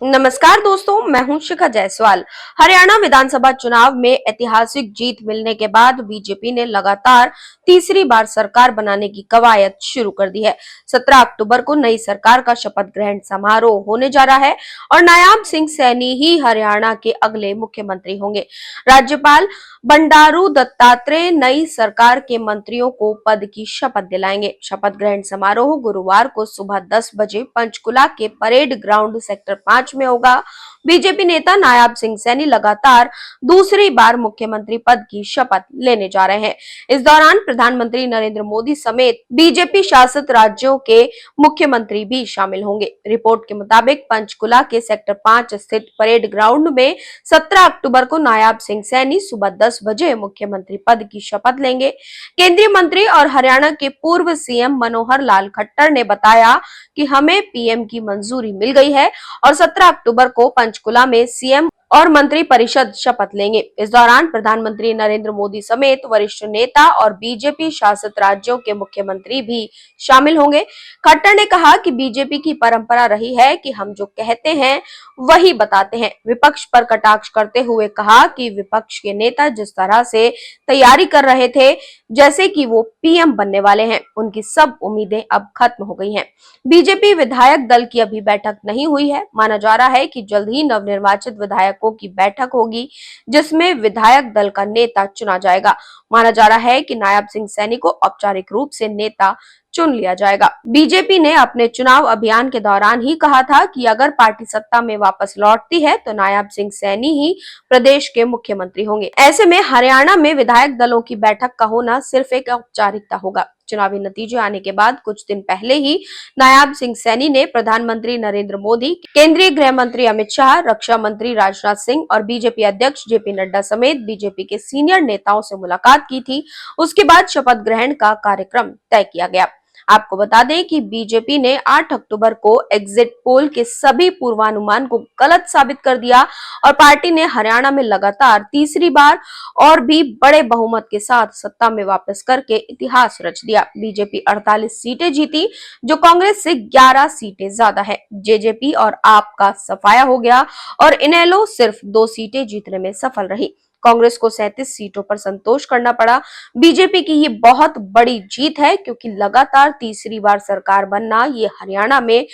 नमस्कार दोस्तों, मैं हूं शिखा जायसवाल। हरियाणा विधानसभा चुनाव में ऐतिहासिक जीत मिलने के बाद बीजेपी ने लगातार तीसरी बार सरकार बनाने की कवायद शुरू कर दी है। 17 अक्टूबर को नई सरकार का शपथ ग्रहण समारोह होने जा रहा है और नायाब सिंह सैनी ही हरियाणा के अगले मुख्यमंत्री होंगे। राज्यपाल बंडारू दत्तात्रेय नई सरकार के मंत्रियों को पद की शपथ दिलाएंगे। शपथ ग्रहण समारोह गुरुवार को सुबह 10 बजे पंचकुला के परेड ग्राउंड सेक्टर 5 में होगा। बीजेपी नेता नायाब सिंह सैनी लगातार दूसरी बार मुख्यमंत्री पद की शपथ लेने जा रहे हैं। इस दौरान प्रधानमंत्री नरेंद्र मोदी समेत बीजेपी शासित राज्यों के मुख्यमंत्री भी शामिल होंगे। रिपोर्ट के मुताबिक पंचकुला के सेक्टर 5 स्थित परेड ग्राउंड में 17 अक्टूबर को नायाब सिंह सैनी सुबह 10 बजे मुख्यमंत्री पद की शपथ लेंगे। केंद्रीय मंत्री और हरियाणा के पूर्व सीएम मनोहर लाल खट्टर ने बताया कि हमें पीएम की मंजूरी मिल गई है और 17 अक्टूबर को पंचकुला में सीएम और मंत्री परिषद शपथ लेंगे। इस दौरान प्रधानमंत्री नरेंद्र मोदी समेत वरिष्ठ नेता और बीजेपी शासित राज्यों के मुख्यमंत्री भी शामिल होंगे। खट्टर ने कहा कि बीजेपी की परंपरा रही है कि हम जो कहते हैं वही बताते हैं। विपक्ष पर कटाक्ष करते हुए कहा कि विपक्ष के नेता जिस तरह से तैयारी कर रहे थे जैसे कि वो पीएम बनने वाले हैं, उनकी सब उम्मीदें अब खत्म हो गई हैं। बीजेपी विधायक दल की अभी बैठक नहीं हुई है। माना जा रहा है कि जल्द ही नवनिर्वाचित विधायकों की बैठक होगी जिसमें विधायक दल का नेता चुना जाएगा। माना जा रहा है कि नायब सिंह सैनी को औपचारिक रूप से नेता चुन लिया जाएगा। बीजेपी ने अपने चुनाव अभियान के दौरान ही कहा था कि अगर पार्टी सत्ता में वापस लौटती है तो नायब सिंह सैनी ही प्रदेश के मुख्यमंत्री होंगे। ऐसे में हरियाणा में विधायक दलों की बैठक का होना सिर्फ एक औपचारिकता होगा। चुनावी नतीजे आने के बाद कुछ दिन पहले ही नायब सिंह सैनी ने प्रधानमंत्री नरेंद्र मोदी, केंद्रीय गृह मंत्री अमित शाह, रक्षा मंत्री राजनाथ सिंह और बीजेपी अध्यक्ष जेपी नड्डा समेत बीजेपी के सीनियर नेताओं से मुलाकात की थी। उसके बाद शपथ ग्रहण का कार्यक्रम तय किया गया। आपको बता दें कि बीजेपी ने 8 अक्टूबर को एग्जिट पोल के सभी पूर्वानुमान को गलत साबित कर दिया और पार्टी ने हरियाणा में लगातार तीसरी बार और भी बड़े बहुमत के साथ सत्ता में वापस करके इतिहास रच दिया। बीजेपी 48 सीटें जीती, जो कांग्रेस से 11 सीटें ज्यादा है। जेजेपी और आप का सफाया हो गया और इनेलो सिर्फ 2 सीटें जीतने में सफल रही। कांग्रेस को 37 सीटों पर संतोष करना पड़ा। बीजेपी की ये बहुत बड़ी जीत है क्योंकि लगातार तीसरी बार सरकार बनना ये हरियाणा में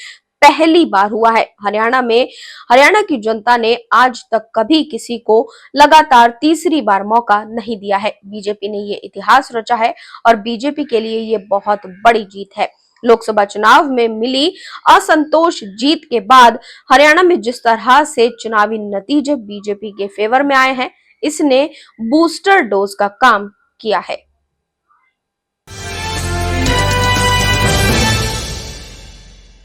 पहली बार हुआ है। हरियाणा की जनता ने आज तक कभी किसी को लगातार तीसरी बार मौका नहीं दिया है। बीजेपी ने ये इतिहास रचा है और बीजेपी के लिए ये बहुत बड़ी जीत है। लोकसभा चुनाव में मिली असंतोष जीत के बाद हरियाणा में जिस तरह से चुनावी नतीजे बीजेपी के फेवर में आए हैं, इसने बूस्टर डोज का काम किया है।